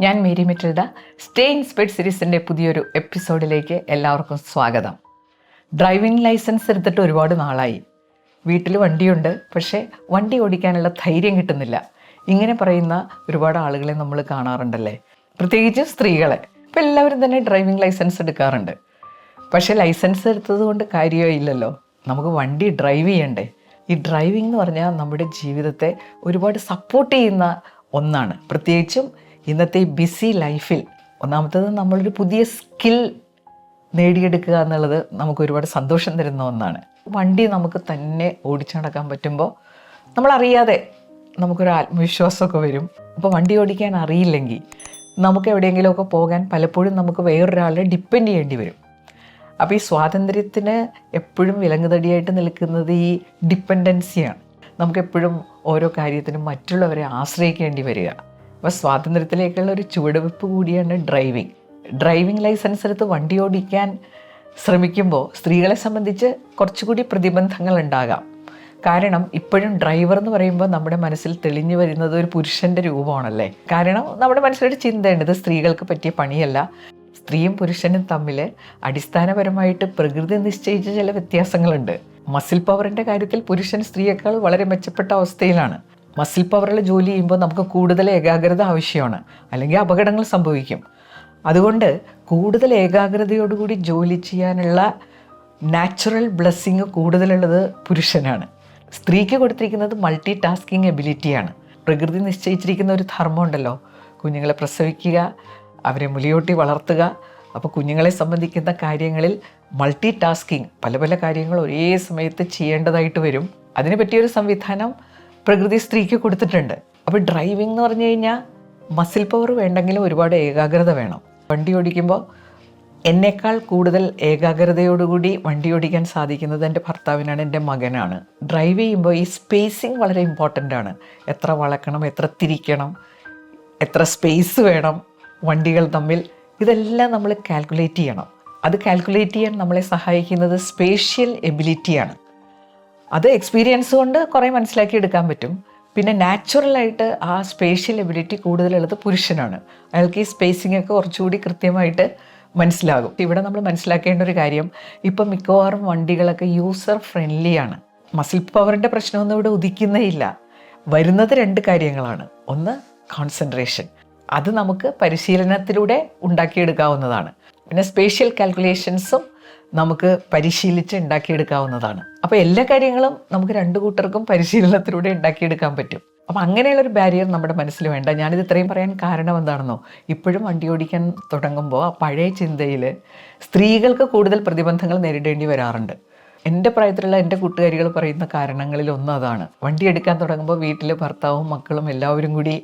ഞാൻ Mary Metilda. Stay inspired സീരീസിൻ്റെ പുതിയൊരു എപ്പിസോഡിലേക്ക് എല്ലാവർക്കും സ്വാഗതം. ഡ്രൈവിംഗ് ലൈസൻസ് എടുത്തിട്ട് ഒരുപാട് നാളായി. വീട്ടിൽ വണ്ടിയുണ്ട്, പക്ഷേ വണ്ടി ഓടിക്കാനുള്ള ധൈര്യം കിട്ടുന്നില്ല. ഇങ്ങനെ പറയുന്ന ഒരുപാട് ആളുകളെ നമ്മൾ കാണാറുണ്ടല്ലേ, പ്രത്യേകിച്ച് സ്ത്രീകളെ. ഇപ്പം എല്ലാവരും തന്നെ ഡ്രൈവിംഗ് ലൈസൻസ് എടുക്കാറുണ്ട്. പക്ഷേ ലൈസൻസ് എടുത്തത് കൊണ്ട് കാര്യമില്ലല്ലോ, നമുക്ക് വണ്ടി ഡ്രൈവ് ചെയ്യണ്ടേ. ഈ ഡ്രൈവിംഗ് എന്ന് പറഞ്ഞാൽ നമ്മുടെ ജീവിതത്തെ ഒരുപാട് സപ്പോർട്ട് ചെയ്യുന്ന ഒന്നാണ്. പ്രത്യേകിച്ചും ഇന്നത്തെ ബിസി ലൈഫിൽ ഒന്നാമത്തത് നമ്മളൊരു പുതിയ സ്കിൽ നേടിയെടുക്കുക എന്നുള്ളത് നമുക്ക് ഒരുപാട് സന്തോഷം തരുന്ന ഒന്നാണ്. വണ്ടി നമുക്ക് തന്നെ ഓടിച്ചു നടക്കാൻ പറ്റുമ്പോൾ നമ്മളറിയാതെ നമുക്കൊരു ആത്മവിശ്വാസമൊക്കെ വരും. അപ്പോൾ വണ്ടി ഓടിക്കാൻ അറിയില്ലെങ്കിൽ നമുക്ക് എവിടെയെങ്കിലുമൊക്കെ പോകാൻ പലപ്പോഴും നമുക്ക് വേറൊരാളെ ഡിപ്പെൻഡ് ചെയ്യേണ്ടി വരും. അപ്പോൾ ഈ സ്വാതന്ത്ര്യത്തിന് എപ്പോഴും വിലങ്ങുതടിയായിട്ട് നിൽക്കുന്നത് ഈ ഡിപ്പെൻഡൻസിയാണ്. നമുക്കെപ്പോഴും ഓരോ കാര്യത്തിനും മറ്റുള്ളവരെ ആശ്രയിക്കേണ്ടി വരിക. അപ്പോൾ സ്വാതന്ത്ര്യത്തിലേക്കുള്ള ഒരു ചുവടുവെപ്പ് കൂടിയാണ് ഡ്രൈവിംഗ്. ഡ്രൈവിംഗ് ലൈസൻസ് എടുത്ത് വണ്ടി ഓടിക്കാൻ ശ്രമിക്കുമ്പോൾ സ്ത്രീകളെ സംബന്ധിച്ച് കുറച്ചുകൂടി പ്രതിബന്ധങ്ങൾ ഉണ്ടാകാം. കാരണം ഇപ്പോഴും ഡ്രൈവർ എന്ന് പറയുമ്പോൾ നമ്മുടെ മനസ്സിൽ തെളിഞ്ഞു വരുന്നത് ഒരു പുരുഷൻ്റെ രൂപമാണല്ലേ. കാരണം നമ്മുടെ മനസ്സിലൊരു ചിന്തയുണ്ട്, ഇത് സ്ത്രീകൾക്ക് പറ്റിയ പണിയല്ല. സ്ത്രീയും പുരുഷനും തമ്മിൽ അടിസ്ഥാനപരമായിട്ട് പ്രകൃതി നിശ്ചയിച്ച ചില വ്യത്യാസങ്ങളുണ്ട്. മസിൽ പവറിൻ്റെ കാര്യത്തിൽ പുരുഷൻ സ്ത്രീയേക്കാൾ വളരെ മെച്ചപ്പെട്ട അവസ്ഥയിലാണ്. മസിൽ പവറിൽ ജോലി ചെയ്യുമ്പോൾ നമുക്ക് കൂടുതൽ ഏകാഗ്രത ആവശ്യമാണ്, അല്ലെങ്കിൽ അപകടങ്ങൾ സംഭവിക്കും. അതുകൊണ്ട് കൂടുതൽ ഏകാഗ്രതയോടുകൂടി ജോലി ചെയ്യാനുള്ള നാച്ചുറൽ ബ്ലെസ്സിങ് കൂടുതലുള്ളത് പുരുഷനാണ്. സ്ത്രീക്ക് കൊടുത്തിരിക്കുന്നത് മൾട്ടി ടാസ്കിങ് എബിലിറ്റിയാണ്. പ്രകൃതി നിശ്ചയിച്ചിരിക്കുന്ന ഒരു ധർമ്മം ഉണ്ടല്ലോ, കുഞ്ഞുങ്ങളെ പ്രസവിക്കുക, അവരെ മുലയൂട്ടി വളർത്തുക. അപ്പോൾ കുഞ്ഞുങ്ങളെ സംബന്ധിക്കുന്ന കാര്യങ്ങളിൽ മൾട്ടി ടാസ്കിങ്, പല പല കാര്യങ്ങൾ ഒരേ സമയത്ത് ചെയ്യേണ്ടതായിട്ട് വരും. അതിന് പറ്റിയൊരു സംവിധാനം പ്രകൃതി സ്ത്രീക്ക് കൊടുത്തിട്ടുണ്ട്. അപ്പോൾ ഡ്രൈവിംഗ് എന്ന് പറഞ്ഞു കഴിഞ്ഞാൽ മസിൽ പവർ വേണ്ടെങ്കിലും ഒരുപാട് ഏകാഗ്രത വേണം. വണ്ടി ഓടിക്കുമ്പോൾ എന്നേക്കാൾ കൂടുതൽ ഏകാഗ്രതയോടുകൂടി വണ്ടി ഓടിക്കാൻ സാധിക്കുന്നത് എൻ്റെ ഭർത്താവിനാണ്, എൻ്റെ മകനാണ്. ഡ്രൈവ് ചെയ്യുമ്പോൾ ഈ സ്പേസിങ് വളരെ ഇമ്പോർട്ടൻ്റ് ആണ്. എത്ര വളക്കണം, എത്ര തിരിക്കണം, എത്ര സ്പേസ് വേണം വണ്ടികൾ തമ്മിൽ, ഇതെല്ലാം നമ്മൾ കാൽക്കുലേറ്റ് ചെയ്യണം. അത് കാൽക്കുലേറ്റ് ചെയ്യാൻ നമ്മളെ സഹായിക്കുന്നത് സ്പേഷ്യൽ എബിലിറ്റിയാണ്. അത് എക്സ്പീരിയൻസ് കൊണ്ട് കുറേ മനസ്സിലാക്കി എടുക്കാൻ പറ്റും. പിന്നെ നാച്ചുറലായിട്ട് ആ സ്പേഷ്യൽ എബിലിറ്റി കൂടുതലുള്ളത് പുരുഷനാണ്. അയാൾക്ക് ഈ സ്പേസിംഗ് ഒക്കെ കുറച്ചുകൂടി കൃത്യമായിട്ട് മനസ്സിലാകും. ഇവിടെ നമ്മൾ മനസ്സിലാക്കേണ്ട ഒരു കാര്യം, ഇപ്പം മിക്കവാറും വണ്ടികളൊക്കെ യൂസർ ഫ്രണ്ട്ലിയാണ്. മസിൽ പവറിൻ്റെ പ്രശ്നമൊന്നും ഇവിടെ ഉദിക്കുന്നേ ഇല്ല. വരുന്നത് രണ്ട് കാര്യങ്ങളാണ്. ഒന്ന് കോൺസെൻട്രേഷൻ, അത് നമുക്ക് പരിശീലനത്തിലൂടെ ഉണ്ടാക്കിയെടുക്കാവുന്നതാണ്. പിന്നെ സ്പേഷ്യൽ കാൽക്കുലേഷൻസും നമുക്ക് പരിശീലിച്ച് ഉണ്ടാക്കിയെടുക്കാവുന്നതാണ്. അപ്പോൾ എല്ലാ കാര്യങ്ങളും നമുക്ക് രണ്ടു കൂട്ടർക്കും പരിശീലനത്തിലൂടെ ഉണ്ടാക്കിയെടുക്കാൻ പറ്റും. അപ്പം അങ്ങനെയുള്ളൊരു ബാരിയർ നമ്മുടെ മനസ്സിൽ വേണ്ട. ഞാനിത് ഇത്രയും പറയാൻ കാരണം എന്താണെന്നോ, ഇപ്പോഴും വണ്ടി ഓടിക്കാൻ തുടങ്ങുമ്പോൾ ആ പഴയ ചിന്തയിൽ സ്ത്രീകൾക്ക് കൂടുതൽ പ്രതിബന്ധങ്ങൾ നേരിടേണ്ടി വരാറുണ്ട്. എൻ്റെ പ്രായത്തിലുള്ള എൻ്റെ കൂട്ടുകാരികൾ പറയുന്ന കാരണങ്ങളിലൊന്നും അതാണ്. വണ്ടി എടുക്കാൻ തുടങ്ങുമ്പോൾ വീട്ടിൽ ഭർത്താവും മക്കളും എല്ലാവരും കൂടി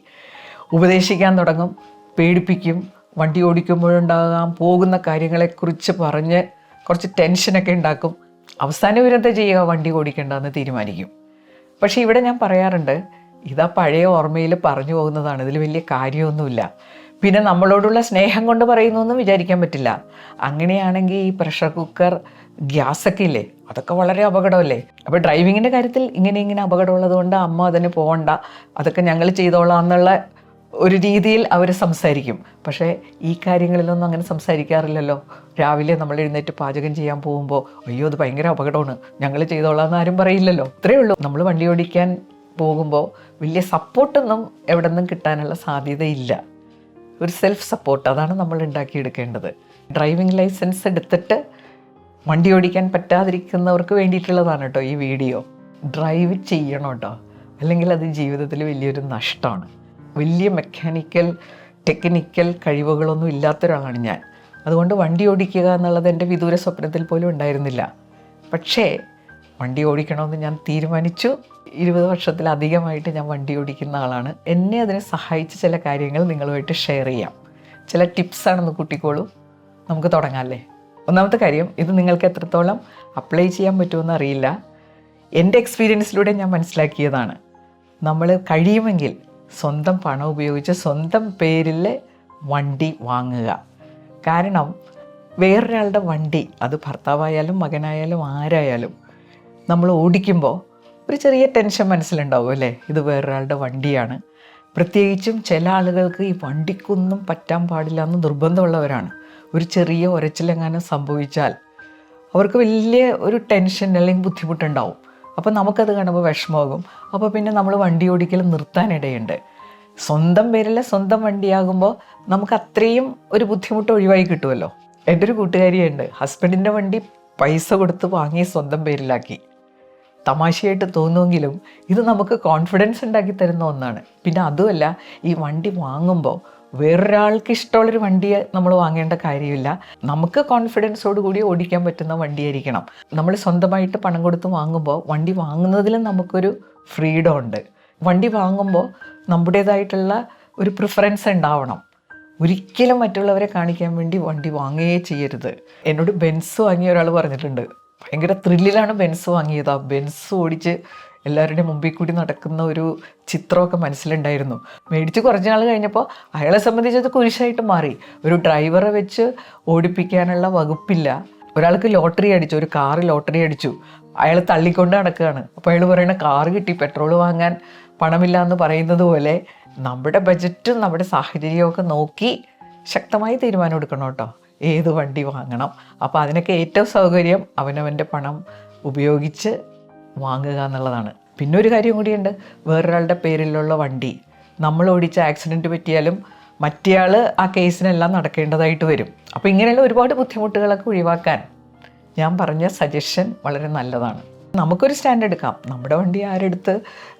ഉപദേശിക്കാൻ തുടങ്ങും, പേടിപ്പിക്കും. വണ്ടി ഓടിക്കുമ്പോഴുണ്ടാകാൻ പോകുന്ന കാര്യങ്ങളെക്കുറിച്ച് പറഞ്ഞ് കുറച്ച് ടെൻഷനൊക്കെ ഉണ്ടാക്കും. അവസാനം ഇവരെന്താ ചെയ്യുക, വണ്ടി ഓടിക്കേണ്ടെന്ന് തീരുമാനിക്കും. പക്ഷേ ഇവിടെ ഞാൻ പറയാറുണ്ട്, ഇതാ പഴയ ഓർമ്മയിൽ പറഞ്ഞു പോകുന്നതാണ്, ഇതിൽ വലിയ കാര്യമൊന്നുമില്ല. പിന്നെ നമ്മളോടുള്ള സ്നേഹം കൊണ്ട് പറയുന്നൊന്നും വിചാരിക്കാൻ പറ്റില്ല. അങ്ങനെയാണെങ്കിൽ ഈ പ്രഷർ കുക്കർ, ഗ്യാസൊക്കെ ഇല്ലേ, അതൊക്കെ വളരെ അപകടമല്ലേ. അപ്പോൾ ഡ്രൈവിങ്ങിൻ്റെ കാര്യത്തിൽ ഇങ്ങനെ അപകടമുള്ളത് കൊണ്ട് അമ്മ അതിന് പോകണ്ട, അതൊക്കെ ഞങ്ങൾ ചെയ്തോളാം എന്നുള്ള ഒരു രീതിയിൽ അവർ സംസാരിക്കും. പക്ഷേ ഈ കാര്യങ്ങളിലൊന്നും അങ്ങനെ സംസാരിക്കാറില്ലല്ലോ. രാവിലെ നമ്മൾ എഴുന്നേറ്റ് പാചകം ചെയ്യാൻ പോകുമ്പോൾ അയ്യോ അത് ഭയങ്കര അപകടമാണ്, ഞങ്ങൾ ചെയ്തോളാം എന്ന് ആരും പറയില്ലല്ലോ. ഇത്രയേ ഉള്ളൂ. നമ്മൾ വണ്ടി ഓടിക്കാൻ പോകുമ്പോൾ വലിയ സപ്പോർട്ടൊന്നും എവിടെ നിന്നും കിട്ടാനുള്ള സാധ്യതയില്ല. ഒരു സെൽഫ് സപ്പോർട്ട്, അതാണ് നമ്മൾ ഉണ്ടാക്കിയെടുക്കേണ്ടത്. ഡ്രൈവിംഗ് ലൈസൻസ് എടുത്തിട്ട് വണ്ടി ഓടിക്കാൻ പറ്റാതിരിക്കുന്നവർക്ക് വേണ്ടിയിട്ടുള്ളതാണ് കേട്ടോ ഈ വീഡിയോ. ഡ്രൈവ് ചെയ്യണം കേട്ടോ, അല്ലെങ്കിൽ അത് ജീവിതത്തിൽ വലിയൊരു നഷ്ടമാണ്. വലിയ മെക്കാനിക്കൽ ടെക്നിക്കൽ കഴിവുകളൊന്നും ഇല്ലാത്തൊരാളാണ് ഞാൻ. അതുകൊണ്ട് വണ്ടി ഓടിക്കുക എന്നുള്ളത് എൻ്റെ വിദൂര സ്വപ്നത്തിൽ പോലും ഉണ്ടായിരുന്നില്ല. പക്ഷേ വണ്ടി ഓടിക്കണമെന്ന് ഞാൻ തീരുമാനിച്ചു. 20 വർഷത്തിലധികമായിട്ട് ഞാൻ വണ്ടി ഓടിക്കുന്ന ആളാണ്. എന്നെ അതിനെ സഹായിച്ച ചില കാര്യങ്ങൾ നിങ്ങളുമായിട്ട് ഷെയർ ചെയ്യാം. ചില ടിപ്സാണെന്ന് കൂട്ടിക്കോളൂ. നമുക്ക് തുടങ്ങാമല്ലേ. ഒന്നാമത്തെ കാര്യം, ഇത് നിങ്ങൾക്ക് എത്രത്തോളം അപ്ലൈ ചെയ്യാൻ പറ്റുമെന്ന് അറിയില്ല. എൻ്റെ എക്സ്പീരിയൻസിലൂടെ ഞാൻ മനസ്സിലാക്കിയതാണ്. നമ്മൾ കഴിയുമെങ്കിൽ സ്വന്തം പണം ഉപയോഗിച്ച് സ്വന്തം പേരിൽ വണ്ടി വാങ്ങുക. കാരണം വേറൊരാളുടെ വണ്ടി, അത് ഭർത്താവായാലും മകനായാലും ആരായാലും, നമ്മൾ ഓടിക്കുമ്പോൾ ഒരു ചെറിയ ടെൻഷൻ മനസ്സിലുണ്ടാവും അല്ലേ, ഇത് വേറൊരാളുടെ വണ്ടിയാണ്, പ്രത്യേകിച്ചും ചില ആളുകൾക്ക് ഈ വണ്ടിക്കൊന്നും പറ്റാൻ പാടില്ല എന്ന് നിർബന്ധമുള്ളവരാണ്. ഒരു ചെറിയ ഉരച്ചിലെങ്ങാനും സംഭവിച്ചാൽ അവർക്ക് വലിയ ഒരു ടെൻഷൻ അല്ലെങ്കിൽ ബുദ്ധിമുട്ടുണ്ടാവും. അപ്പോൾ നമുക്കത് കാണുമ്പോൾ വിഷമമാകും. അപ്പോൾ പിന്നെ നമ്മൾ വണ്ടി ഓടിക്കൽ നിർത്താനിടയുണ്ട്. സ്വന്തം പേരിലെ സ്വന്തം വണ്ടിയാകുമ്പോൾ നമുക്ക് അത്രയും ഒരു ബുദ്ധിമുട്ട് ഒഴിവായി കിട്ടുമല്ലോ. എൻ്റെ ഒരു കൂട്ടുകാരിയുണ്ട്, ഹസ്ബൻഡിൻ്റെ വണ്ടി പൈസ കൊടുത്ത് വാങ്ങി സ്വന്തം പേരിലാക്കി. തമാശയായിട്ട് തോന്നുമെങ്കിലും ഇത് നമുക്ക് കോൺഫിഡൻസ് ഉണ്ടാക്കി തരുന്ന ഒന്നാണ്. പിന്നെ അതുമല്ല, ഈ വണ്ടി വാങ്ങുമ്പോൾ വേറൊരാൾക്ക് ഇഷ്ടമുള്ളൊരു വണ്ടിയെ നമ്മൾ വാങ്ങേണ്ട കാര്യമില്ല. നമുക്ക് കോൺഫിഡൻസോട് കൂടി ഓടിക്കാൻ പറ്റുന്ന വണ്ടിയായിരിക്കണം. നമ്മൾ സ്വന്തമായിട്ട് പണം കൊടുത്ത് വാങ്ങുമ്പോൾ വണ്ടി വാങ്ങുന്നതിലും നമുക്കൊരു ഫ്രീഡം ഉണ്ട്. വണ്ടി വാങ്ങുമ്പോൾ നമ്മുടേതായിട്ടുള്ള ഒരു പ്രിഫറൻസ് ഉണ്ടാവണം. ഒരിക്കലും മറ്റുള്ളവരെ കാണിക്കാൻ വേണ്ടി വണ്ടി വാങ്ങുകയേ ചെയ്യരുത്. എന്നോട് ബെൻസ് വാങ്ങിയ ഒരാൾ പറഞ്ഞിട്ടുണ്ട്, ഭയങ്കര ത്രില്ലിലാണ് ബെൻസ് വാങ്ങിയത്. ആ ബെൻസ് ഓടിച്ച് എല്ലാവരുടെയും മുമ്പിൽ കൂടി നടക്കുന്ന ഒരു ചിത്രമൊക്കെ മനസ്സിലുണ്ടായിരുന്നു. മേടിച്ച് കുറച്ച് നാൾ കഴിഞ്ഞപ്പോൾ അയാളെ സംബന്ധിച്ചത് കുരിശായിട്ട് മാറി. ഒരു ഡ്രൈവറെ വെച്ച് ഓടിപ്പിക്കാനുള്ള വകുപ്പില്ല. ഒരാൾക്ക് ലോട്ടറി അടിച്ചു, ഒരു കാറ് ലോട്ടറി അടിച്ചു, അയാൾ തള്ളിക്കൊണ്ട് നടക്കുകയാണ്. അപ്പോൾ അയാൾ പറയണ കാറ് കിട്ടി, പെട്രോൾ വാങ്ങാൻ പണമില്ല എന്ന് പറയുന്നത് പോലെ നമ്മുടെ ബജറ്റും നമ്മുടെ സാഹചര്യമൊക്കെ നോക്കി ശക്തമായി തീരുമാനം എടുക്കണം കേട്ടോ, ഏത് വണ്ടി വാങ്ങണം. അപ്പോൾ അതിനൊക്കെ ഏറ്റവും സൗകര്യം അവനവൻ്റെ പണം ഉപയോഗിച്ച് വാങ്ങുക എന്നുള്ളതാണ്. പിന്നെ ഒരു കാര്യം കൂടിയുണ്ട്, വേറൊരാളുടെ പേരിലുള്ള വണ്ടി നമ്മൾ ഓടിച്ച ആക്സിഡൻറ്റ് പറ്റിയാലും മറ്റേയാൾ ആ കേസിനെല്ലാം നടക്കേണ്ടതായിട്ട് വരും. അപ്പോൾ ഇങ്ങനെയുള്ള ഒരുപാട് ബുദ്ധിമുട്ടുകളൊക്കെ ഒഴിവാക്കാൻ ഞാൻ പറഞ്ഞ സജഷൻ വളരെ നല്ലതാണ്. നമുക്കൊരു സ്റ്റാൻഡ് എടുക്കാം. നമ്മുടെ വണ്ടി ആരെടുത്ത്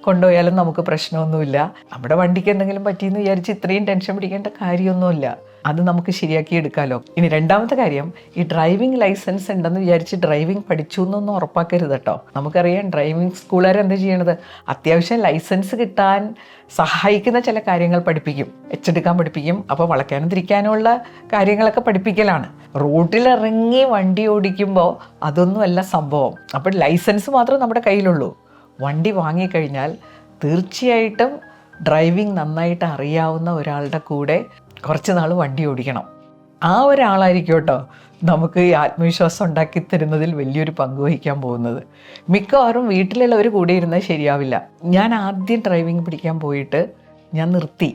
കൊണ്ടുപോയാലും നമുക്ക് പ്രശ്നമൊന്നുമില്ല. നമ്മുടെ വണ്ടിക്ക് എന്തെങ്കിലും പറ്റിയെന്ന് വിചാരിച്ച് ഇത്രയും ടെൻഷൻ പിടിക്കേണ്ട കാര്യമൊന്നുമില്ല. അത് നമുക്ക് ശരിയാക്കി എടുക്കാമല്ലോ. ഇനി രണ്ടാമത്തെ കാര്യം, ഈ ഡ്രൈവിംഗ് ലൈസൻസ് ഉണ്ടെന്ന് വിചാരിച്ച് ഡ്രൈവിംഗ് പഠിച്ചു എന്നൊന്നും ഉറപ്പാക്കരുത് കേട്ടോ. നമുക്കറിയാം ഡ്രൈവിംഗ് സ്കൂളുകാർ എന്താ ചെയ്യണത്, അത്യാവശ്യം ലൈസൻസ് കിട്ടാൻ സഹായിക്കുന്ന ചില കാര്യങ്ങൾ പഠിപ്പിക്കും, എച്ചെടുക്കാൻ പഠിപ്പിക്കും. അപ്പോൾ വളയ്ക്കാനും തിരിക്കാനുമുള്ള കാര്യങ്ങളൊക്കെ പഠിപ്പിക്കലാണ്. റോഡിലിറങ്ങി വണ്ടി ഓടിക്കുമ്പോൾ അതൊന്നുമല്ല സംഭവം. അപ്പോൾ ലൈസൻസ് മാത്രമേ നമ്മുടെ കയ്യിലുള്ളൂ. വണ്ടി വാങ്ങിക്കഴിഞ്ഞാൽ തീർച്ചയായിട്ടും ഡ്രൈവിംഗ് നന്നായിട്ട് അറിയാവുന്ന ഒരാളുടെ കൂടെ കുറച്ച് നാൾ വണ്ടി ഓടിക്കണം. ആ ഒരാളായിരിക്കും കേട്ടോ നമുക്ക് ഈ ആത്മവിശ്വാസം ഉണ്ടാക്കി തരുന്നതിൽ വലിയൊരു പങ്ക് വഹിക്കാൻ പോകുന്നത്. മിക്കവാറും വീട്ടിലുള്ളവർ കൂടെ ഇരുന്നാൽ ശരിയാവില്ല. ഞാൻ ആദ്യം ഡ്രൈവിംഗ് പഠിക്കാൻ പോയിട്ട് ഞാൻ നിർത്തി.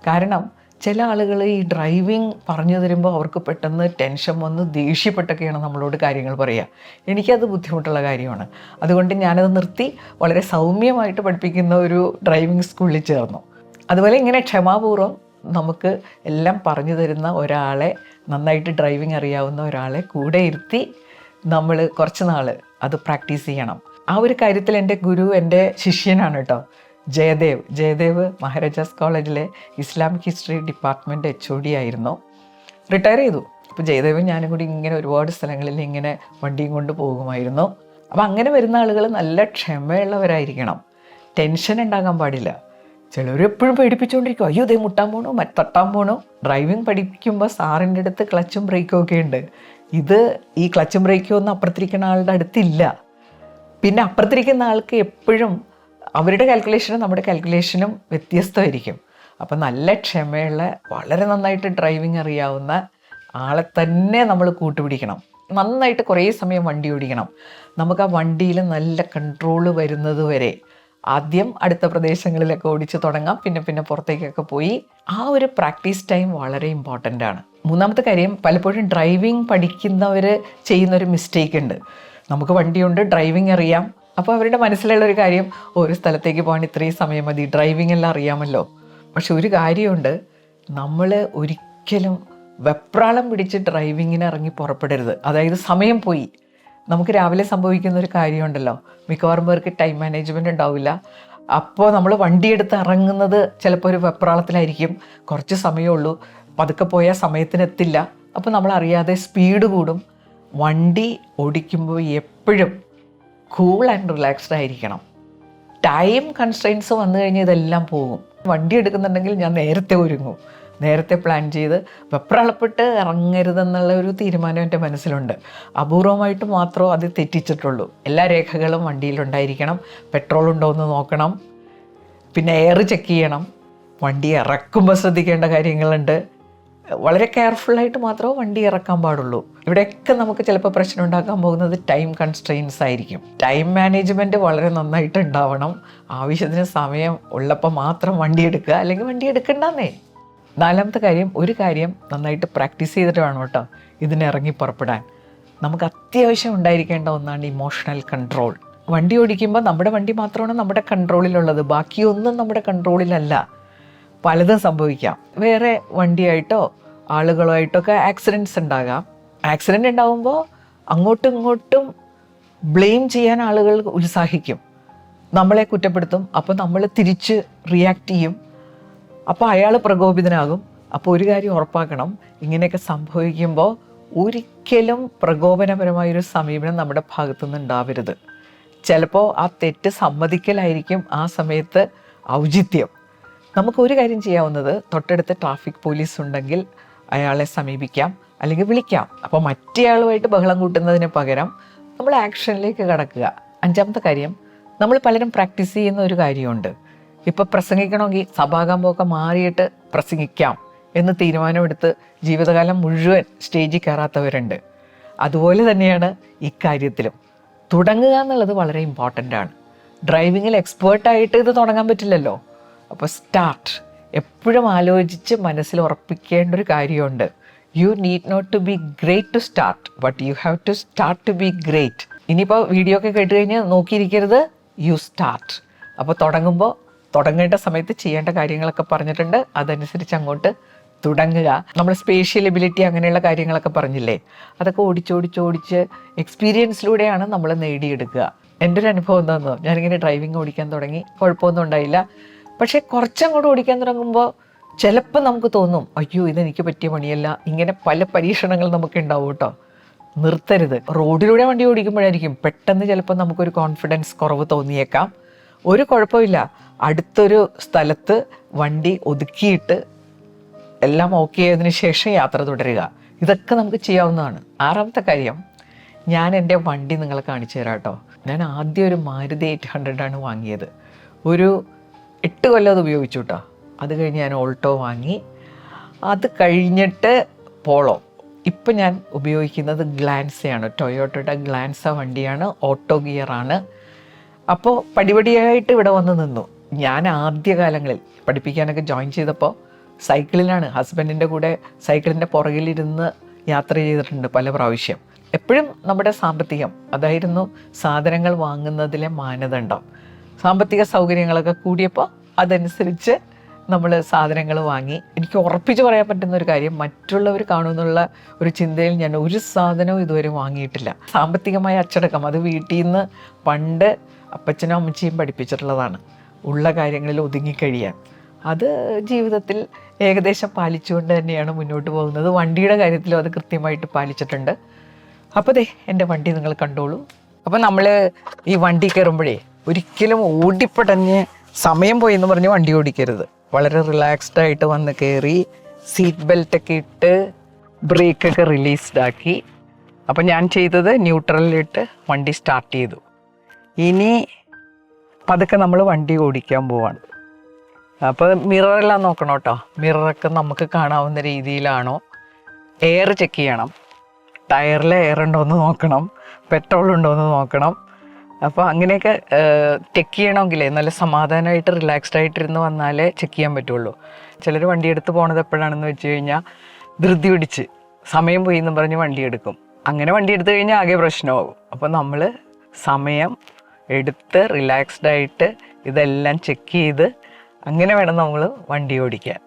കാരണം ചില ആളുകൾ ഈ ഡ്രൈവിംഗ് പറഞ്ഞു തരുമ്പോൾ അവർക്ക് പെട്ടെന്ന് ടെൻഷൻ വന്ന് ദേഷ്യപ്പെട്ടൊക്കെയാണ് നമ്മളോട് കാര്യങ്ങൾ പറയുക. എനിക്കത് ബുദ്ധിമുട്ടുള്ള കാര്യമാണ്. അതുകൊണ്ട് ഞാനത് നിർത്തി വളരെ സൗമ്യമായിട്ട് പഠിപ്പിക്കുന്ന ഒരു ഡ്രൈവിംഗ് സ്കൂളിൽ ചേർന്നു. അതുപോലെ ഇങ്ങനെ ക്ഷമാപൂർവ്വം നമുക്ക് എല്ലാം പറഞ്ഞു തരുന്ന ഒരാളെ, നന്നായിട്ട് ഡ്രൈവിംഗ് അറിയാവുന്ന ഒരാളെ കൂടെ ഇരുത്തി നമ്മൾ കുറച്ച് നാൾ അത് പ്രാക്ടീസ് ചെയ്യണം. ആ ഒരു കാര്യത്തിൽ എൻ്റെ ഗുരു എൻ്റെ ശിഷ്യനാണ് കേട്ടോ, ജയദേവ് മഹാരാജാസ് കോളേജിലെ ഇസ്ലാമിക് ഹിസ്റ്ററി ഡിപ്പാർട്ട്മെൻറ്റ് HOD ആയിരുന്നു. റിട്ടയർ ചെയ്തു. അപ്പോൾ ജയദേവും ഞാനും കൂടി ഇങ്ങനെ ഒരുപാട് സ്ഥലങ്ങളിൽ ഇങ്ങനെ വണ്ടിയും കൊണ്ട് പോകുമായിരുന്നു. അപ്പോൾ അങ്ങനെ വരുന്ന ആളുകൾ നല്ല ക്ഷമയുള്ളവരായിരിക്കണം. ടെൻഷൻ ഉണ്ടാകാൻ പാടില്ല. ചിലർ എപ്പോഴും പേടിപ്പിച്ചുകൊണ്ടിരിക്കും, അയ്യോ ദേ മുട്ടാൻ പോണോ, തട്ടാൻ പോണോ. ഡ്രൈവിംഗ് പഠിപ്പിക്കുമ്പോൾ സാറിൻ്റെ അടുത്ത് ക്ലച്ചും ബ്രേക്കും ഒക്കെ ഉണ്ട്. ഇത് ഈ ക്ലച്ചും ബ്രേക്കും ഒന്നും അപ്പുറത്തിരിക്കുന്ന ആളുടെ അടുത്തില്ല. പിന്നെ അപ്പുറത്തിരിക്കുന്ന ആൾക്ക് എപ്പോഴും അവരുടെ കാൽക്കുലേഷനും നമ്മുടെ കാൽക്കുലേഷനും വ്യത്യസ്തമായിരിക്കും. അപ്പം നല്ല ക്ഷമയുള്ള, വളരെ നന്നായിട്ട് ഡ്രൈവിംഗ് അറിയാവുന്ന ആളെ തന്നെ നമ്മൾ കൂട്ടുപിടിക്കണം. നന്നായിട്ട് കുറേ സമയം വണ്ടി ഓടിക്കണം. നമുക്ക് ആ വണ്ടിയിൽ നല്ല കൺട്രോള് വരുന്നത് വരെ ആദ്യം അടുത്ത പ്രദേശങ്ങളിലൊക്കെ ഓടിച്ച് തുടങ്ങാം. പിന്നെ പുറത്തേക്കൊക്കെ പോയി ആ ഒരു പ്രാക്ടീസ് ടൈം വളരെ ഇമ്പോർട്ടൻ്റ് ആണ്. മൂന്നാമത്തെ കാര്യം, പലപ്പോഴും ഡ്രൈവിംഗ് പഠിക്കുന്നവർ ചെയ്യുന്നൊരു മിസ്റ്റേക്ക് ഉണ്ട്. നമുക്ക് വണ്ടിയുണ്ട്, ഡ്രൈവിംഗ് അറിയാം. അപ്പോൾ അവരുടെ മനസ്സിലുള്ളൊരു കാര്യം, ഒരു സ്ഥലത്തേക്ക് പോകാൻ ഇത്രയും സമയം മതി, ഡ്രൈവിംഗ് എല്ലാം അറിയാമല്ലോ. പക്ഷെ ഒരു കാര്യമുണ്ട്, നമ്മൾ ഒരിക്കലും വെപ്രാളം പിടിച്ച് ഡ്രൈവിങ്ങിന് ഇറങ്ങി പുറപ്പെടരുത്. അതായത് സമയം പോയി. നമുക്ക് രാവിലെ സംഭവിക്കുന്ന ഒരു കാര്യമുണ്ടല്ലോ, മിക്കവാറും പേർക്ക് ടൈം മാനേജ്മെൻറ്റ് ഉണ്ടാവില്ല. അപ്പോൾ നമ്മൾ വണ്ടിയെടുത്ത് ഇറങ്ങുന്നത് ചിലപ്പോൾ ഒരു വെപ്രാളത്തിലായിരിക്കും. കുറച്ച് സമയമുള്ളൂ, പതുക്കെ പോയാൽ സമയത്തിനെത്തില്ല. അപ്പോൾ നമ്മൾ അറിയാതെ സ്പീഡ് കൂടും. വണ്ടി ഓടിക്കുമ്പോൾ എപ്പോഴും കൂൾ ആൻഡ് റിലാക്സ്ഡ് ആയിരിക്കണം. ടൈം കൺസ്ട്രെയിൻസ് വന്നു കഴിഞ്ഞാൽ ഇതെല്ലാം പോകും. വണ്ടി എടുക്കുന്നുണ്ടെങ്കിൽ ഞാൻ നേരത്തെ ഒരുങ്ങും, നേരത്തെ പ്ലാൻ ചെയ്ത് വെപ്രാളപ്പെട്ട് ഇറങ്ങരുതെന്നുള്ള ഒരു തീരുമാനം എൻ്റെ മനസ്സിലുണ്ട്. അപൂർവമായിട്ട് മാത്രമേ അത് തെറ്റിച്ചിട്ടുള്ളൂ. എല്ലാ രേഖകളും വണ്ടിയിലുണ്ടായിരിക്കണം. പെട്രോൾ ഉണ്ടോ എന്ന് നോക്കണം. പിന്നെ എയർ ചെക്ക് ചെയ്യണം. വണ്ടി ഇറക്കുമ്പോൾ ശ്രദ്ധിക്കേണ്ട കാര്യങ്ങളുണ്ട്. വളരെ കെയർഫുള്ളായിട്ട് മാത്രമേ വണ്ടി ഇറക്കാൻ പാടുള്ളൂ. ഇവിടെയൊക്കെ നമുക്ക് ചിലപ്പോൾ പ്രശ്നം ഉണ്ടാക്കാൻ പോകുന്നത് ടൈം കൺസ്ട്രെയിൻസ് ആയിരിക്കും. ടൈം മാനേജ്മെൻറ്റ് വളരെ നന്നായിട്ട് ഉണ്ടാവണം. ആവശ്യത്തിന് സമയം ഉള്ളപ്പോൾ മാത്രം വണ്ടി എടുക്കുക, അല്ലെങ്കിൽ വണ്ടി എടുക്കണ്ടെന്നേ. 4ാമത്തെ കാര്യം, ഒരു കാര്യം നന്നായിട്ട് പ്രാക്ടീസ് ചെയ്തിട്ട് വേണം കേട്ടോ ഇതിനിറങ്ങി പുറപ്പെടാൻ. നമുക്ക് അത്യാവശ്യം ഉണ്ടായിരിക്കേണ്ട ഒന്നാണ് ഇമോഷണൽ കൺട്രോൾ. വണ്ടി ഓടിക്കുമ്പോൾ നമ്മുടെ വണ്ടി മാത്രമാണ് നമ്മുടെ കൺട്രോളിലുള്ളത്, ബാക്കിയൊന്നും നമ്മുടെ കൺട്രോളിലല്ല. പലതും സംഭവിക്കാം. വേറെ വണ്ടിയായിട്ടോ ആളുകളുമായിട്ടോ ഒക്കെ ആക്സിഡൻറ്റ്സ് ഉണ്ടാകാം. ആക്സിഡൻ്റ് ഉണ്ടാകുമ്പോൾ അങ്ങോട്ടും ഇങ്ങോട്ടും ബ്ലെയിം ചെയ്യാൻ ആളുകൾ ഉത്സാഹിക്കും, നമ്മളെ കുറ്റപ്പെടുത്തും. അപ്പോൾ നമ്മൾ തിരിച്ച് റിയാക്ട് ചെയ്യും. അപ്പോൾ അയാൾ പ്രകോപിതനാകും. അപ്പോൾ ഒരു കാര്യം ഉറപ്പാക്കണം, ഇങ്ങനെയൊക്കെ സംഭവിക്കുമ്പോൾ ഒരിക്കലും പ്രകോപനപരമായൊരു സമീപനം നമ്മുടെ ഭാഗത്തുനിന്ന് ഉണ്ടാവരുത്. ചിലപ്പോൾ ആ തെറ്റ് സമ്മതിക്കലായിരിക്കും ആ സമയത്ത് ഔചിത്യം. നമുക്കൊരു കാര്യം ചെയ്യാവുന്നത്, തൊട്ടടുത്ത് ട്രാഫിക് പോലീസ് ഉണ്ടെങ്കിൽ അയാളെ സമീപിക്കാം, അല്ലെങ്കിൽ വിളിക്കാം. അപ്പോൾ മറ്റേയാളുമായിട്ട് ബഹളം കൂട്ടുന്നതിന് പകരം നമ്മൾ ആക്ഷനിലേക്ക് കടക്കുക. 5ാമത്തെ കാര്യം, നമ്മൾ പലരും പ്രാക്ടീസ് ചെയ്യുന്ന ഒരു കാര്യമുണ്ട്. ഇപ്പോൾ പ്രസംഗിക്കണമെങ്കിൽ സഭാകമ്പമൊക്കെ മാറിയിട്ട് പ്രസംഗിക്കാം എന്ന് തീരുമാനമെടുത്ത് ജീവിതകാലം മുഴുവൻ സ്റ്റേജിൽ കയറാത്തവരുണ്ട്. അതുപോലെ തന്നെയാണ് ഇക്കാര്യത്തിലും. തുടങ്ങുക എന്നുള്ളത് വളരെ ഇമ്പോർട്ടൻ്റ് ആണ്. ഡ്രൈവിങ്ങിൽ എക്സ്പേർട്ടായിട്ട് ഇത് തുടങ്ങാൻ പറ്റില്ലല്ലോ. അപ്പോൾ സ്റ്റാർട്ട് എപ്പോഴും ആലോചിച്ച് മനസ്സിൽ ഉറപ്പിക്കേണ്ട ഒരു കാര്യമുണ്ട്. You need not to be great to start, but you have to start to be great. ഇനിയിപ്പോൾ വീഡിയോ ഒക്കെ കേട്ട് കഴിഞ്ഞ് നോക്കിയിരിക്കരുത്, യു സ്റ്റാർട്ട്. അപ്പോൾ തുടങ്ങേണ്ട സമയത്ത് ചെയ്യേണ്ട കാര്യങ്ങളൊക്കെ പറഞ്ഞിട്ടുണ്ട്, അതനുസരിച്ച് അങ്ങോട്ട് തുടങ്ങുക. നമ്മൾ സ്പേഷ്യൽ എബിലിറ്റി അങ്ങനെയുള്ള കാര്യങ്ങളൊക്കെ പറഞ്ഞില്ലേ, അതൊക്കെ ഓടിച്ച് എക്സ്പീരിയൻസിലൂടെയാണ് നമ്മൾ നേടിയെടുക്കുക. എൻ്റെ ഒരു അനുഭവം എന്താണെന്നോ, ഞാനിങ്ങനെ ഡ്രൈവിംഗ് ഓടിക്കാൻ തുടങ്ങി, കുഴപ്പമൊന്നും ഉണ്ടായില്ല. പക്ഷേ കുറച്ചങ്ങോട്ട് ഓടിക്കാൻ തുടങ്ങുമ്പോൾ ചിലപ്പോൾ നമുക്ക് തോന്നും, അയ്യോ ഇതെനിക്ക് പറ്റിയ പണിയല്ല. ഇങ്ങനെ പല പരീക്ഷണങ്ങൾ നമുക്ക് ഉണ്ടാവും കേട്ടോ. നിർത്തരുത്. റോഡിലൂടെ വണ്ടി ഓടിക്കുമ്പോഴായിരിക്കും പെട്ടെന്ന് ചിലപ്പോൾ നമുക്കൊരു കോൺഫിഡൻസ് കുറവ് തോന്നിയേക്കാം. ഒരു കുഴപ്പമില്ല, അടുത്തൊരു സ്ഥലത്ത് വണ്ടി ഒതുക്കിയിട്ട് എല്ലാം ഓക്കെ ആയതിനു ശേഷം യാത്ര തുടരുക. ഇതൊക്കെ നമുക്ക് ചെയ്യാവുന്നതാണ്. 6ാമത്തെ കാര്യം, ഞാൻ എൻ്റെ വണ്ടി നിങ്ങളെ കാണിച്ചു തരാം കേട്ടോ. ഞാൻ ആദ്യം ഒരു മാരുതി 800 ആണ് വാങ്ങിയത്. ഒരു 8 കൊല്ലം അത് ഉപയോഗിച്ചു കേട്ടോ. അത് കഴിഞ്ഞ് ഞാൻ ഓൾട്ടോ വാങ്ങി. അത് കഴിഞ്ഞിട്ട് പോളോ. ഇപ്പം ഞാൻ ഉപയോഗിക്കുന്നത് ഗ്ലാൻസയാണ്, ടൊയോട്ടയുടെ ഗ്ലാൻസ വണ്ടിയാണ്, ഓട്ടോ ഗിയറാണ്. അപ്പോൾ പടിപടിയായിട്ട് ഇവിടെ വന്ന് നിന്നു. ഞാൻ ആദ്യകാലങ്ങളിൽ പഠിപ്പിക്കാനൊക്കെ ജോയിൻ ചെയ്തപ്പോൾ സൈക്കിളിലാണ്, ഹസ്ബൻഡിൻ്റെ കൂടെ സൈക്കിളിൻ്റെ പുറകിലിരുന്ന് യാത്ര ചെയ്തിട്ടുണ്ട് പല പ്രാവശ്യം. എപ്പോഴും നമ്മുടെ സാമ്പത്തികം, അതായിരുന്നു സാധനങ്ങൾ വാങ്ങുന്നതിലെ മാനദണ്ഡം. സാമ്പത്തിക സൗകര്യങ്ങളൊക്കെ കൂടിയപ്പോൾ അതനുസരിച്ച് നമ്മൾ സാധനങ്ങൾ വാങ്ങി. എനിക്ക് ഉറപ്പിച്ച് പറയാൻ പറ്റുന്ന ഒരു കാര്യം, മറ്റുള്ളവർ കാണുമെന്നുള്ള ഒരു ചിന്തയിൽ ഞാൻ ഒരു സാധനവും ഇതുവരെ വാങ്ങിയിട്ടില്ല. സാമ്പത്തികമായ അച്ചടക്കം അത് വീട്ടിൽ നിന്ന് പണ്ട് അപ്പച്ചനും അമ്മച്ചിയും പഠിപ്പിച്ചിട്ടുള്ളതാണ്. ഉള്ള കാര്യങ്ങളിൽ ഒതുങ്ങിക്കഴിയാൻ. അത് ജീവിതത്തിൽ ഏകദേശം പാലിച്ചുകൊണ്ട് തന്നെയാണ് മുന്നോട്ട് പോകുന്നത്. വണ്ടിയുടെ കാര്യത്തിലും അത് കൃത്യമായിട്ട് പാലിച്ചിട്ടുണ്ട്. അപ്പോൾ ദേ എൻ്റെ വണ്ടി നിങ്ങൾ കണ്ടോളൂ. അപ്പോൾ നമ്മൾ ഈ വണ്ടി കയറുമ്പോഴേ ഒരിക്കലും ഓടിപ്പടഞ്ഞ് സമയം പോയി എന്ന് പറഞ്ഞ് വണ്ടി ഓടിക്കരുത്. വളരെ റിലാക്സ്ഡ് ആയിട്ട് വന്ന് കയറി സീറ്റ് ബെൽറ്റൊക്കെ ഇട്ട് ബ്രേക്കൊക്കെ റിലീസ്ഡ് ആക്കി. അപ്പം ഞാൻ ചെയ്തത് ന്യൂട്രലിലിട്ട് വണ്ടി സ്റ്റാർട്ട് ചെയ്തു. ഇനി പതുക്കെ നമ്മൾ വണ്ടി ഓടിക്കാൻ പോവാണ്. അപ്പോൾ മിററെല്ലാം നോക്കണം കേട്ടോ. മിററൊക്കെ നമുക്ക് കാണാവുന്ന രീതിയിലാണോ, എയർ ചെക്ക് ചെയ്യണം, ടയറിൽ എയർ ഉണ്ടോ എന്ന് നോക്കണം, പെട്രോൾ ഉണ്ടോ എന്ന് നോക്കണം. അപ്പോൾ അങ്ങനെയൊക്കെ ചെക്ക് ചെയ്യണമെങ്കിലേ നല്ല സമാധാനമായിട്ട് റിലാക്സ്ഡ് ആയിട്ടിരുന്ന് വന്നാലേ ചെക്ക് ചെയ്യാൻ പറ്റുള്ളൂ. ചിലർ വണ്ടി എടുത്ത് പോണത് എപ്പോഴാണെന്ന് വെച്ച് കഴിഞ്ഞാൽ ധൃതി പിടിച്ച് സമയം പോയി എന്ന് പറഞ്ഞ് വണ്ടി എടുക്കും. അങ്ങനെ വണ്ടി എടുത്തു കഴിഞ്ഞാൽ ആകെ പ്രശ്നമാകും. അപ്പോൾ നമ്മൾ സമയം എടുത്ത് റിലാക്സ്ഡ് ആയിട്ട് ഇതെല്ലാം ചെക്ക് ചെയ്ത് അങ്ങനെ വേണം നമ്മൾ വണ്ടി ഓടിക്കാൻ.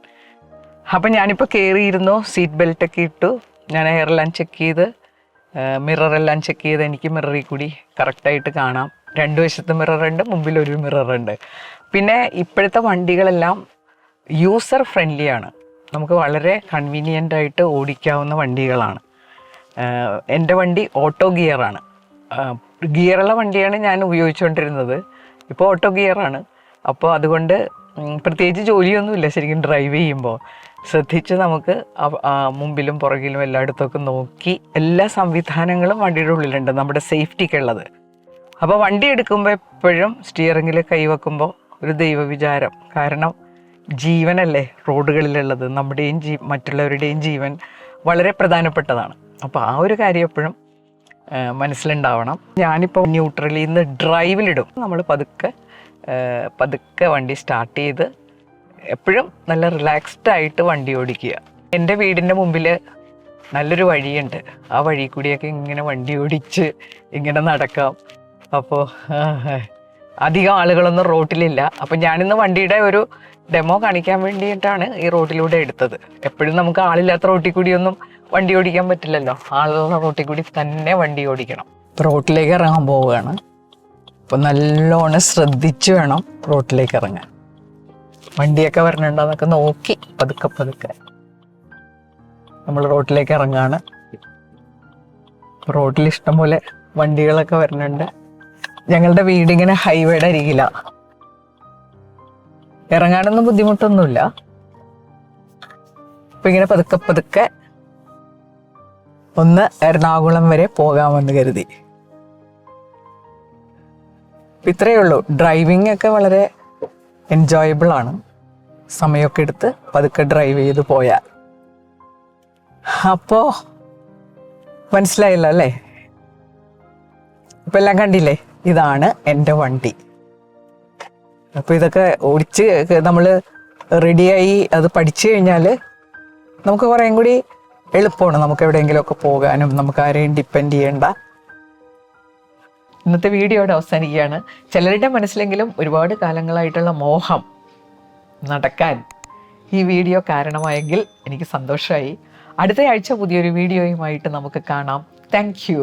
അപ്പം ഞാനിപ്പോൾ കയറിയിരുന്നു, സീറ്റ് ബെൽറ്റൊക്കെ ഇട്ടു, ഞാൻ എയറെല്ലാം ചെക്ക് ചെയ്ത് മിററെല്ലാം ചെക്ക് ചെയ്ത് എനിക്ക് മിററിൽ കൂടി കറക്റ്റായിട്ട് കാണാം. 2 വശത്ത് മിററുണ്ട്, മുമ്പിലൊരു മിററുണ്ട്. പിന്നെ ഇപ്പോഴത്തെ വണ്ടികളെല്ലാം യൂസർ ഫ്രണ്ട്ലിയാണ്, നമുക്ക് വളരെ കൺവീനിയൻ്റ് ആയിട്ട് ഓടിക്കാവുന്ന വണ്ടികളാണ്. എൻ്റെ വണ്ടി ഓട്ടോ ഗിയറാണ്. ഗിയറുള്ള വണ്ടിയാണ് ഞാൻ ഉപയോഗിച്ചുകൊണ്ടിരുന്നത്, ഇപ്പോൾ ഓട്ടോ ഗിയറാണ്. അപ്പോൾ അതുകൊണ്ട് പ്രത്യേകിച്ച് ജോലിയൊന്നുമില്ല ശരിക്കും ഡ്രൈവ് ചെയ്യുമ്പോൾ. ശ്രദ്ധിച്ച് നമുക്ക് മുമ്പിലും പുറകിലും എല്ലായിടത്തൊക്കെ നോക്കി എല്ലാ സംവിധാനങ്ങളും വണ്ടിയുടെ ഉള്ളിലുണ്ട് നമ്മുടെ സേഫ്റ്റിക്കുള്ളത്. അപ്പോൾ വണ്ടി എടുക്കുമ്പോൾ എപ്പോഴും സ്റ്റിയറിങ്ങിൽ കൈവെക്കുമ്പോൾ ഒരു ദൈവവിചാരം. കാരണം ജീവനല്ലേ റോഡുകളിലുള്ളത്. നമ്മുടെയും മറ്റുള്ളവരുടെയും ജീവൻ വളരെ പ്രധാനപ്പെട്ടതാണ്. അപ്പോൾ ആ ഒരു കാര്യം എപ്പോഴും മനസ്സിലുണ്ടാവണം. ഞാനിപ്പോൾ ന്യൂട്രലിൽ നിന്ന് ഡ്രൈവിലിടും. നമ്മൾ പതുക്കെ വണ്ടി സ്റ്റാർട്ട് ചെയ്ത് എപ്പോഴും നല്ല റിലാക്സ്ഡ് ആയിട്ട് വണ്ടി ഓടിക്കുക. എൻ്റെ വീടിൻ്റെ മുമ്പിൽ നല്ലൊരു വഴിയുണ്ട്. ആ വഴി കൂടിയൊക്കെ ഇങ്ങനെ വണ്ടി ഓടിച്ച് ഇങ്ങനെ നടക്കാം. അപ്പോൾ അധികം ആളുകളൊന്നും റോട്ടിലില്ല. അപ്പം ഞാനിന്ന് വണ്ടിയുടെ ഒരു ഡെമോ കാണിക്കാൻ വേണ്ടിയിട്ടാണ് ഈ റോട്ടിലൂടെ എടുത്തത്. എപ്പോഴും നമുക്ക് ആളില്ലാത്ത റോട്ടിൽ കൂടിയൊന്നും വണ്ടി ഓടിക്കാൻ പറ്റില്ലല്ലോ. ആളുള്ള റോട്ടിൽ കൂടി തന്നെ വണ്ടി ഓടിക്കണം. റോട്ടിലേക്ക് ഇറങ്ങാൻ പോവുകയാണ്. അപ്പം നല്ലോണം ശ്രദ്ധിച്ച് വേണം റോട്ടിലേക്ക് ഇറങ്ങാൻ. വണ്ടിയൊക്കെ വരണുണ്ടോന്നൊക്കെ നോക്കി പതുക്കെ നമ്മൾ റോട്ടിലേക്ക് ഇറങ്ങാണ്. റോട്ടിൽ ഇഷ്ടംപോലെ വണ്ടികളൊക്കെ വരുന്നുണ്ട്. ഞങ്ങളുടെ വീടിങ്ങനെ ഹൈവേയുടെ അരികിലാണ്. ഇറങ്ങാനൊന്നും ബുദ്ധിമുട്ടൊന്നുമില്ല. അപ്പം ഇങ്ങനെ പതുക്കെ ഒന്ന് എറണാകുളം വരെ പോകാമെന്ന് കരുതി. ഇത്രയേ ഉള്ളൂ. ഡ്രൈവിംഗ് ഒക്കെ വളരെ എൻജോയബിൾ ആണ്. സമയമൊക്കെ എടുത്ത് പതുക്കെ ഡ്രൈവ് ചെയ്ത് പോയാൽ. അപ്പോൾ മനസ്സിലായല്ലോ അല്ലേ? ഇപ്പം എല്ലാം കണ്ടില്ലേ? ഇതാണ് എൻ്റെ വണ്ടി. അപ്പോൾ ഇതൊക്കെ ഓടിച്ച് നമ്മൾ റെഡിയായി അത് പഠിച്ചു കഴിഞ്ഞാൽ നമുക്ക് കുറേയും കൂടി എളുപ്പമാണ്. നമുക്ക് എവിടെയെങ്കിലുമൊക്കെ പോകാനും നമുക്ക് ആരെയും ഡിപ്പെൻഡ് ചെയ്യേണ്ട. ഇന്നത്തെ വീഡിയോയുടെ അവസാനിക്കുകയാണ്. ചിലരുടെ മനസ്സിലെങ്കിലും ഒരുപാട് കാലങ്ങളായിട്ടുള്ള മോഹം നടക്കാൻ ഈ വീഡിയോ കാരണമായെങ്കിൽ എനിക്ക് സന്തോഷമായി. അടുത്ത ആഴ്ച പുതിയൊരു വീഡിയോയുമായിട്ട് നമുക്ക് കാണാം. Thank you.